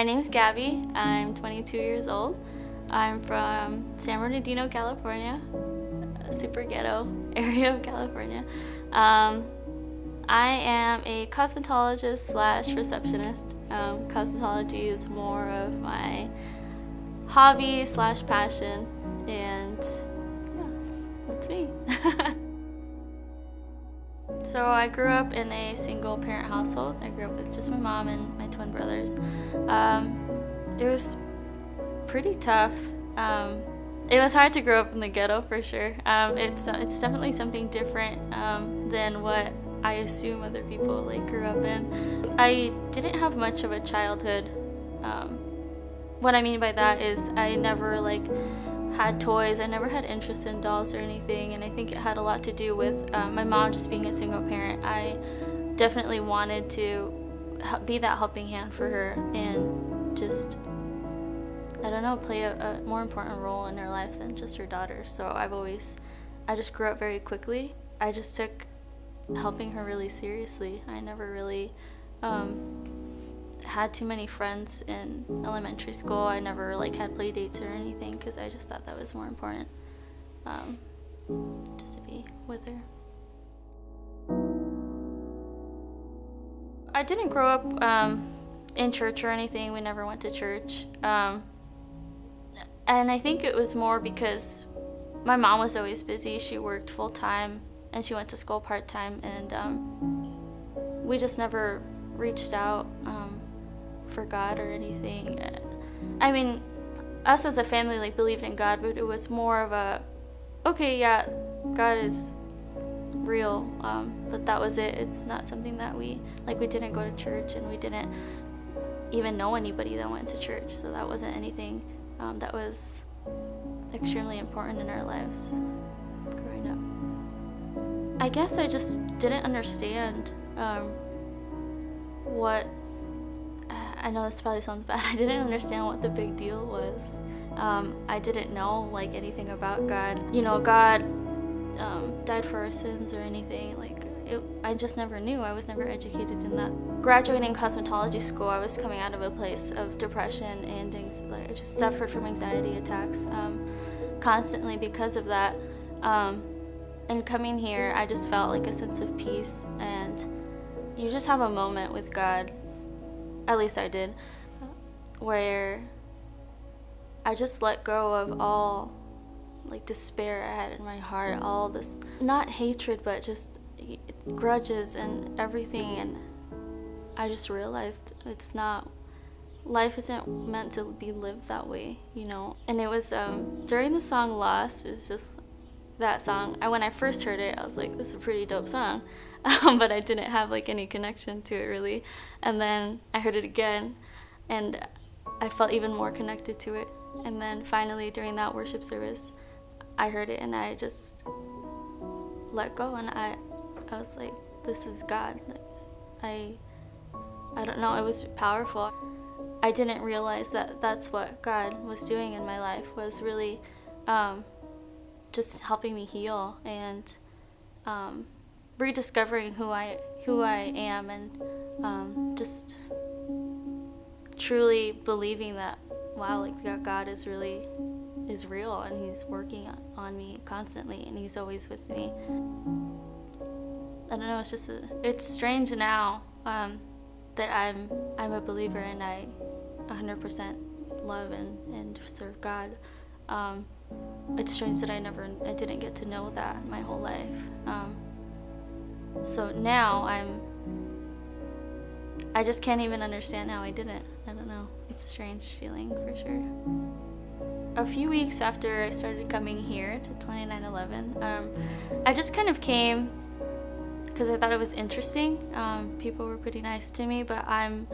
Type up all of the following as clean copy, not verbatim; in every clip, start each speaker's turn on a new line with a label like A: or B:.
A: My name's Gabby. I'm 22 years old. I'm from San Bernardino, California, a super ghetto area of California. I am a cosmetologist slash receptionist. Cosmetology is more of my hobby slash passion, and yeah, that's me. So I grew up in a single parent household. I grew up with just my mom and my twin brothers. It was pretty tough. It was hard to grow up in the ghetto for sure. It's definitely something different than what I assume other people grew up in. I didn't have much of a childhood. What I mean by that is I never had toys. I never had interest in dolls or anything, and I think it had a lot to do with my mom just being a single parent. I definitely wanted to be that helping hand for her and just, I don't know, play a more important role in her life than just her daughter. So I just grew up very quickly. I just took helping her really seriously. I never really had too many friends in elementary school. I never had play dates or anything because I just thought that was more important, just to be with her. I didn't grow up in church or anything. We never went to church. And I think it was more because my mom was always busy. She worked full time and she went to school part time, and we just never reached out for God or anything. I mean, us as a family believed in God, but it was more of a, okay, yeah, God is real, but that was it. It's not something that we didn't go to church, and we didn't even know anybody that went to church, so that wasn't anything that was extremely important in our lives growing up. I guess I just didn't understand what, I know this probably sounds bad, I didn't understand what the big deal was. I didn't know anything about God. God died for our sins or anything. I just never knew. I was never educated in that. Graduating cosmetology school, I was coming out of a place of depression, and I just suffered from anxiety attacks constantly because of that. And coming here, I just felt a sense of peace, and you just have a moment with God, at least I did, where I just let go of all despair I had in my heart, all this, not hatred, but just grudges and everything. And I just realized life isn't meant to be lived that way, And it was during the song Lost. It's just that song. When I first heard it, I was like, this is a pretty dope song. But I didn't have any connection to it really. And then I heard it again, and I felt even more connected to it. And then finally during that worship service, I heard it, and I just let go, and I was like, this is God. I don't know, it was powerful. I didn't realize that that's what God was doing in my life, was really just helping me heal and rediscovering who I am, and just truly believing that, wow, God is real, and he's working on me constantly, and he's always with me. I don't know, it's strange now that I'm a believer, and I 100% love and serve God. It's strange that I didn't get to know that my whole life. So now I just can't even understand how I didn't. I don't know. It's a strange feeling for sure. A few weeks after I started coming here to 2911, I just kind of came because I thought it was interesting. People were pretty nice to me, but I'm,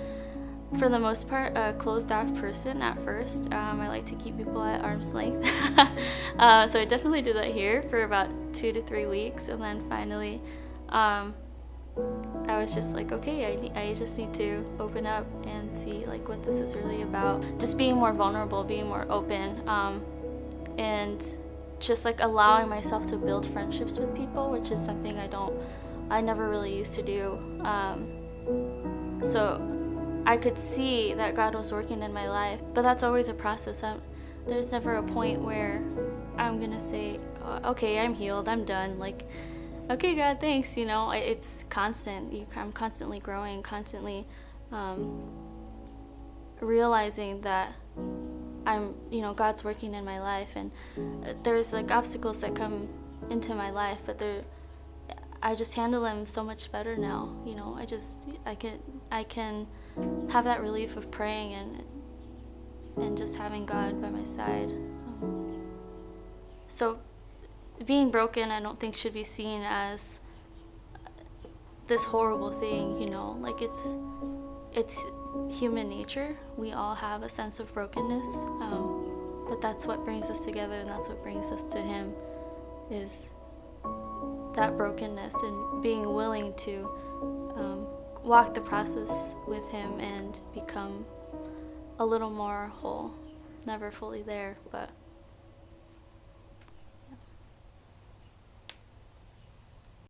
A: for the most part, a closed-off person at first. I like to keep people at arm's length. So I definitely did that here for about 2 to 3 weeks, and then finally I was just like, okay, I just need to open up and see what this is really about. Just being more vulnerable, being more open, and just allowing myself to build friendships with people, which is something I never really used to do. So I could see that God was working in my life, but that's always a process. There's never a point where I'm gonna say, okay, I'm healed, I'm done. Like, okay, God, thanks. It's constant. I'm constantly growing, constantly um, realizing that God's working in my life, and there's like obstacles that come into my life, but I just handle them so much better now. I can have that relief of praying and just having God by my side. So being broken, I don't think should be seen as this horrible thing. Like it's human nature. We all have a sense of brokenness, but that's what brings us together, and that's what brings us to Him, is that brokenness and being willing to walk the process with Him and become a little more whole. Never fully there, but